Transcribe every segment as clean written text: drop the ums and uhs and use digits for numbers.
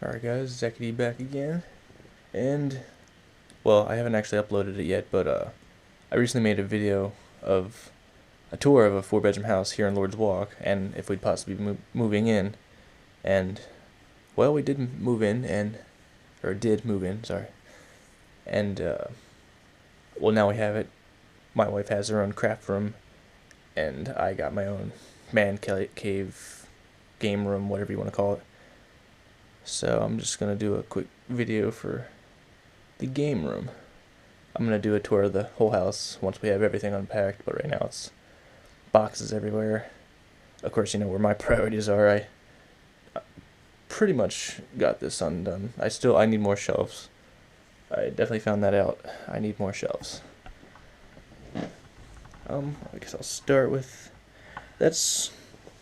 Alright guys, Zekity back again, and, well, I haven't actually uploaded it yet, but, I recently made a video of a tour of a 4-bedroom house here in Lord's Walk, and if we'd possibly be moving in, and, well, we did move in, sorry, and, well, now we have it. My wife has her own craft room, and I got my own Mancave, game room, whatever you want to call it. So I'm just going to do a quick video for the game room. I'm going to do a tour of the whole house once we have everything unpacked, but right now it's boxes everywhere. Of course, you know where my priorities are. I pretty much got this undone. I need more shelves. I definitely found that out. I need more shelves. I guess I'll start with, that's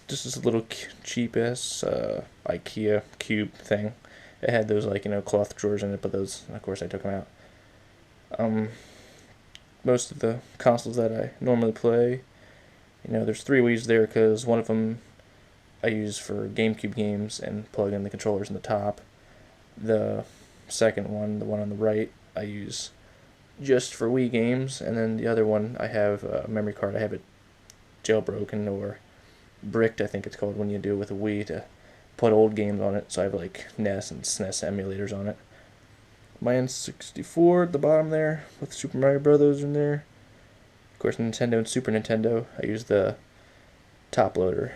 just this little cheap ass IKEA cube thing. It had those, like, cloth drawers in it, but those, of course, I took them out. Most of the consoles that I normally play, there's 3 Wii's there, because one of them I use for GameCube games and plug in the controllers in the top. The second one, the one on the right, I use just for Wii games, and then the other one I have a memory card. I have it jailbroken or bricked, I think it's called, when you do it with a Wii, to put old games on it. So I have like NES and SNES emulators on it. My N64 at the bottom there with Super Mario Brothers in there. Of course, Nintendo and Super Nintendo. I use the top loader,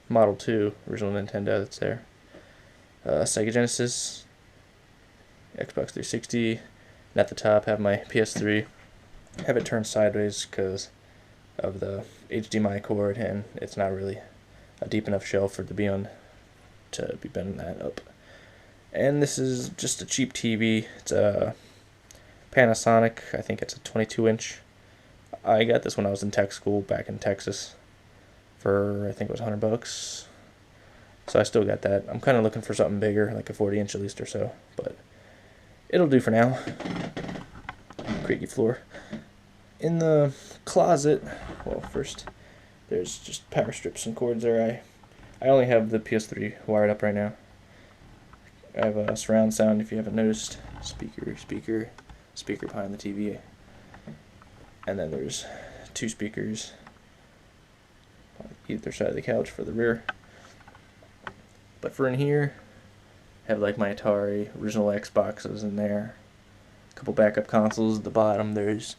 Model 2, original Nintendo that's there. Sega Genesis, Xbox 360, and at the top have my PS3. I have it turned sideways because of the HDMI cord, and it's not really a deep enough shelf for it to be on to be bending that up. And this is just a cheap TV. It's a Panasonic. I think it's a 22-inch. I got this when I was in tech school back in Texas for, I think it was $100. So I still got that. I'm kind of looking for something bigger, like a 40-inch at least or so, but it'll do for now. Creaky floor. In the closet, well, first there's just power strips and cords there. I only have the PS3 wired up right now. I have a surround sound, if you haven't noticed. Speaker behind the TV. And then there's 2 speakers on either side of the couch for the rear. But for in here, I have like my Atari original Xboxes in there. A couple backup consoles at the bottom. There's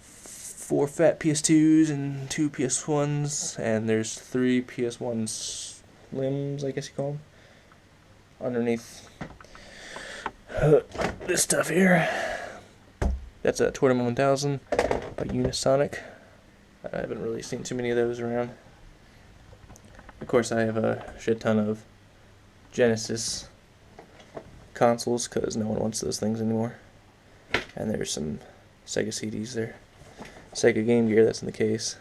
4 fat PS2s and 2 PS1s, and there's 3 PS1 Slims, I guess you call them, underneath this stuff here. That's a Tournament 1000 by Unisonic. I haven't really seen too many of those around. Of course, I have a shit ton of Genesis consoles, because no one wants those things anymore. And there's some Sega CDs there. Sega Game Gear, that's in the case.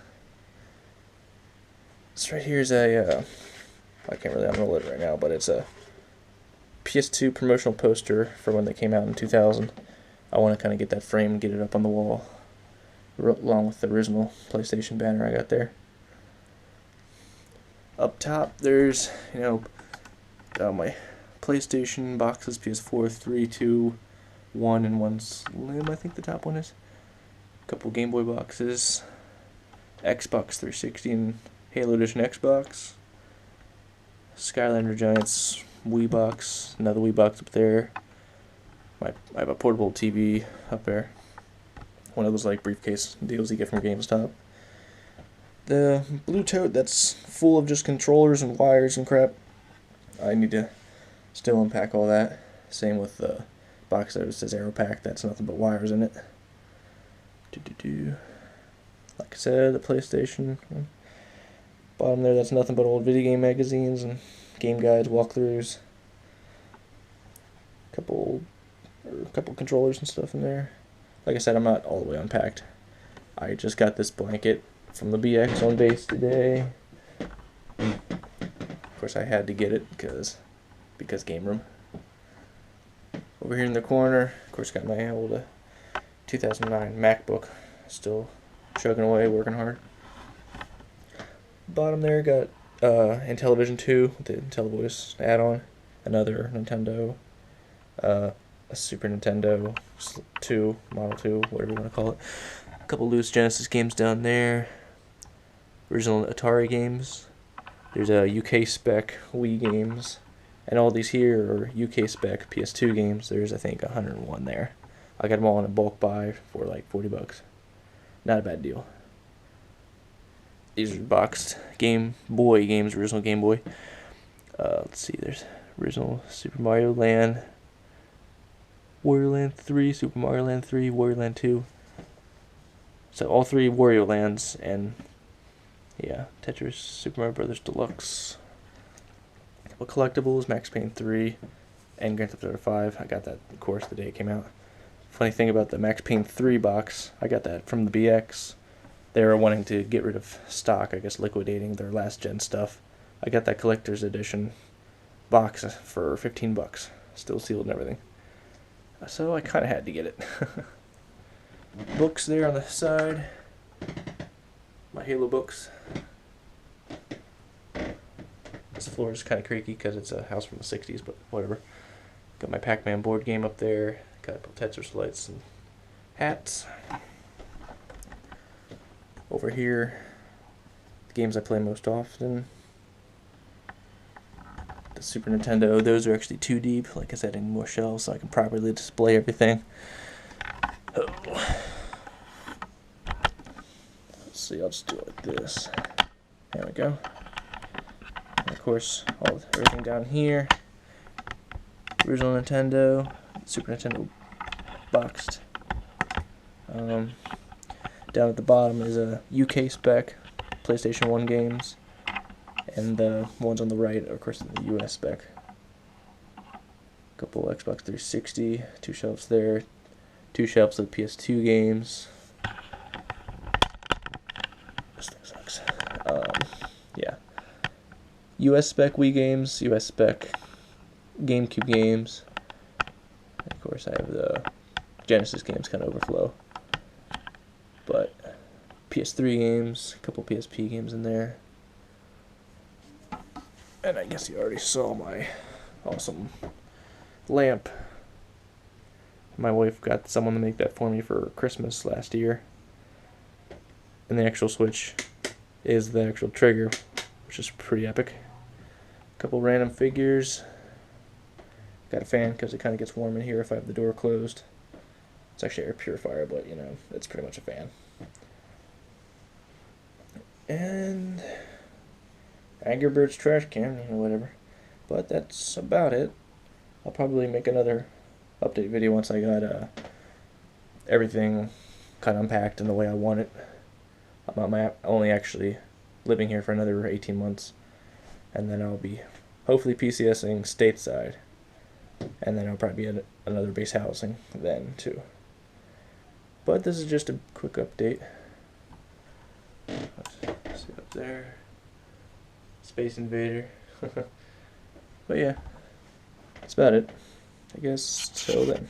This right here is a, I can't really unroll it right now, but it's a PS2 promotional poster for when they came out in 2000. I want to kind of get that framed and get it up on the wall, along with the original PlayStation banner I got there. Up top, there's, my PlayStation boxes, PS4, 3, 2, 1, and 1 Slim, I think the top one is. Couple Game Boy boxes, Xbox 360 and Halo Edition Xbox, Skylander Giants Wii box, another Wii box up there. I have a portable TV up there, one of those like briefcase deals you get from GameStop. The blue tote that's full of just controllers and wires and crap. I need to still unpack all that. Same with the box that says Aero Pack. That's nothing but wires in it. Like I said, the PlayStation. Bottom there, that's nothing but old video game magazines and game guides, walkthroughs. Couple controllers and stuff in there. Like I said, I'm not all the way unpacked. I just got this blanket from the BX on base today. Of course, I had to get it because Gameroom. Over here in the corner, of course, got my old 2009 MacBook, still chugging away, working hard. Bottom there got Intellivision 2 with the IntelliVoice add-on. another Nintendo, a Super Nintendo 2, Model 2, whatever you want to call it. A couple loose Genesis games down there. Original Atari games. There's a UK spec Wii games. And all these here are UK spec PS2 games. There's, I think, 101 there. I got them all in a bulk buy for like $40. Not a bad deal. These are boxed Game Boy games, original Game Boy. Let's see, there's original Super Mario Land, Wario Land 3, Super Mario Land 3, Wario Land 2. So all three Wario Lands, and yeah, Tetris, Super Mario Brothers Deluxe. Couple collectibles, Max Payne 3, and Grand Theft Auto 5. I got that, of course, the day it came out. Funny thing about the Max Payne 3 box, I got that from the BX. They were wanting to get rid of stock, I guess liquidating their last gen stuff. I got that collector's edition box for $15, still sealed and everything. So I kind of had to get it. Books there on the side. My Halo books. This floor is kind of creaky because it's a house from the 60s, but whatever. Got my Pac-Man board game up there. Got a couple Tetris lights and hats. Over here, the games I play most often. The Super Nintendo, those are actually too deep. Like I said, I need more shelves so I can properly display everything. Oh. Let's see, I'll just do it like this. There we go. And of course, everything down here. Original Nintendo, Super Nintendo boxed. Down at the bottom is a UK spec, PlayStation 1 games, and the ones on the right are, of course, the US spec. A couple Xbox 360, 2 shelves there, 2 shelves of PS2 games. This thing sucks. Yeah. US spec Wii games, US spec GameCube games. And of course, I have the Genesis games kind of overflow. But PS3 games, a couple PSP games in there. And I guess you already saw my awesome lamp. My wife got someone to make that for me for Christmas last year. And the actual switch is the actual trigger, which is pretty epic. A couple random figures. Got a fan because it kind of gets warm in here if I have the door closed. It's actually air purifier, but you know, it's pretty much a fan. And Angry Birds trash can, you know, whatever. But that's about it. I'll probably make another update video once I got everything kind of unpacked in the way I want it. I'm only actually living here for another 18 months. And then I'll be hopefully PCSing stateside. And then I'll probably be at another base housing then too. But this is just a quick update. Let's see up there. Space Invader. But yeah, that's about it. I guess till then.